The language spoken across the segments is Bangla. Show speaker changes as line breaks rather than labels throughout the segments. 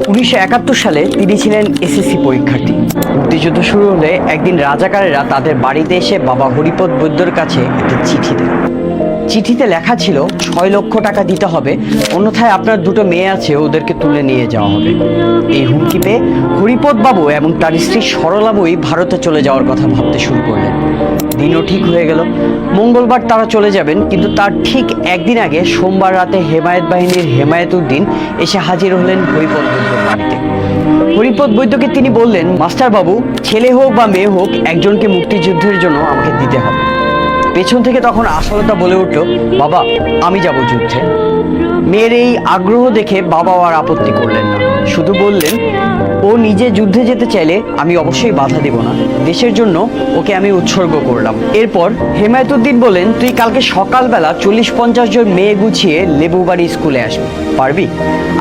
1971 সালে তিনি ছিলেন এসএসসি পরীক্ষার্থী। মুক্তিযুদ্ধ শুরু হলে একদিন রাজাকারেরা তাদের বাড়িতে এসে বাবা হরিপদ বৈদ্যর কাছে একটা চিঠি দেন। চিঠিতে লেখা ছিল 6 লক্ষ টাকা দিতে হবে, অন্যথায় আপনার দুটো মেয়ে আছে, ওদেরকে তুলে নিয়ে যাওয়া হবে। এই হুমকি পেয়ে হরিপদ বাবু এবং তার স্ত্রী সরলাবই ভারতে চলে যাওয়ার কথা ভাবতে শুরু করলেন। দিনও ঠিক হয়ে গেল, মঙ্গলবার তারা চলে যাবেন। কিন্তু তার ঠিক একদিন আগে সোমবার রাতে হেমায়েত বাহিনীর হেমায়েতুদ্দিন এসে হাজির হলেন হরিপদ বৈদ্যর বাড়িতে। হরিপদ বৈদ্যকে তিনি বললেন, মাস্টার বাবু, ছেলে হোক বা মেয়ে হোক, একজনকে মুক্তিযুদ্ধের জন্য আমাকে দিতে হবে। পেছন থেকে তখন আশালতা বলে উঠল, বাবা, আমি যাব যুদ্ধে। মেয়ের এই আগ্রহ দেখে বাবা আর আপত্তি করলেন না, শুধু বললেন, ও নিজে যুদ্ধে যেতে চাইলে আমি অবশ্যই বাধা দেব না, দেশের জন্য ওকে আমি উৎসর্গ করলাম। এরপর হেমায়েতুদ্দিন বলেন, তুই কালকে সকালবেলা 40-50 জন মেয়ে গুছিয়ে লেবুবাড়ি স্কুলে আসবি, পারবি?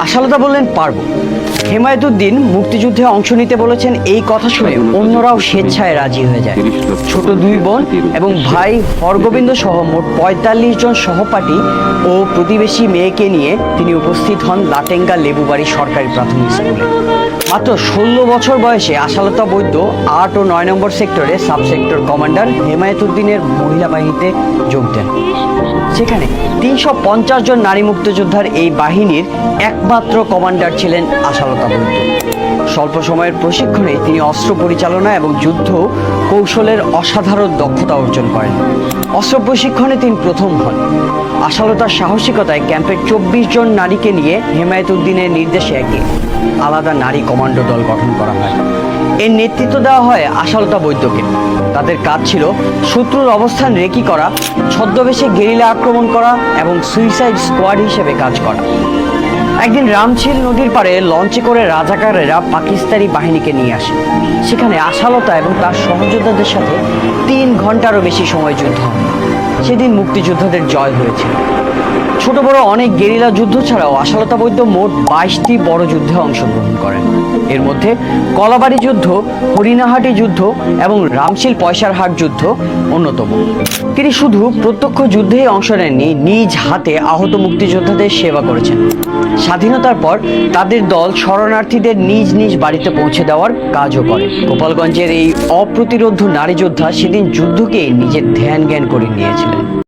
আশালতা বললেন, পারবো। হেমায়েতুদ্দিন মুক্তিযুদ্ধে অংশ নিতে বলেছেন, এই কথা শুনে অন্যরাও স্বেচ্ছায় রাজি হয়ে যায়। ছোট 2 বোন এবং ভাই হরগোবিন্দ সহ মোট 45 জন সহপাঠী ও প্রতিবেশী মেয়েকে নিয়ে তিনি উপস্থিত হন লাটেঙ্গা লেবুবাড়ি সরকারি প্রাথমিক স্কুলে। মাত্র 16 বছর বয়সে আশালতা বৈদ্য 8 ও 9 নম্বর সেক্টরে সাব সেক্টর কমান্ডার হেমায়েতুদ্দিনের মহিলা বাহিনীতে যোগ দেন। সেখানে 350 জন নারী মুক্তিযোদ্ধার এই বাহিনীর একমাত্র কমান্ডার ছিলেন আশালতা বৈদ্য। স্বল্প সময়ের প্রশিক্ষণে তিনি অস্ত্র পরিচালনা এবং যুদ্ধ কৌশলের অসাধারণ দক্ষতা অর্জন করেন। অস্ত্র প্রশিক্ষণে তিনি প্রথম হন। আশালতার সাহসিকতায় ক্যাম্পের 24 জন নারীকে নিয়ে হেমায়েতুদ্দিনের নির্দেশে একটি আলাদা নারী কমান্ডো দল গঠন করা হয়। এর নেতৃত্ব দেওয়া হয় আশালতা বৈদ্যকে। তাদের কাজ ছিল শত্রুর অবস্থান রেকি করা, ছদ্মবেশে গেরিলা আক্রমণ করা এবং সুইসাইড স্কোয়াড হিসেবে কাজ করা। একদিন রামছিল নদীর পাড়ে লঞ্চে করে রাজাকারেরা পাকিস্তানি বাহিনীকে নিয়ে আসে। সেখানে আশালতা এবং তার সহযোদ্ধাদের সাথে 3 ঘন্টারও বেশি সময় যুদ্ধ হয়। সেদিন মুক্তিযোদ্ধাদের জয় হয়েছিল। ছোট বড় অনেক গেরিলা যুদ্ধ ছাড়াও আশালতা বৈদ্য মোট 22টি বড় যুদ্ধে অংশগ্রহণ করেন। এর মধ্যে কলাবাড়ি যুদ্ধ, হরিণাহাটি যুদ্ধ এবং রামশিল পয়সারহাট যুদ্ধ অন্যতম। তিনি শুধু প্রত্যক্ষ যুদ্ধেই অংশ নেননি, নিজ হাতে আহত মুক্তিযোদ্ধাদের সেবা করেছেন। স্বাধীনতার পর তাদের দল শরণার্থীদের নিজ নিজ বাড়িতে পৌঁছে দেওয়ার কাজও করে। গোপালগঞ্জের এই অপ্রতিরোধ্য নারী যোদ্ধা সেদিন যুদ্ধকে নিজের ধ্যান জ্ঞান করে নিয়েছিলেন।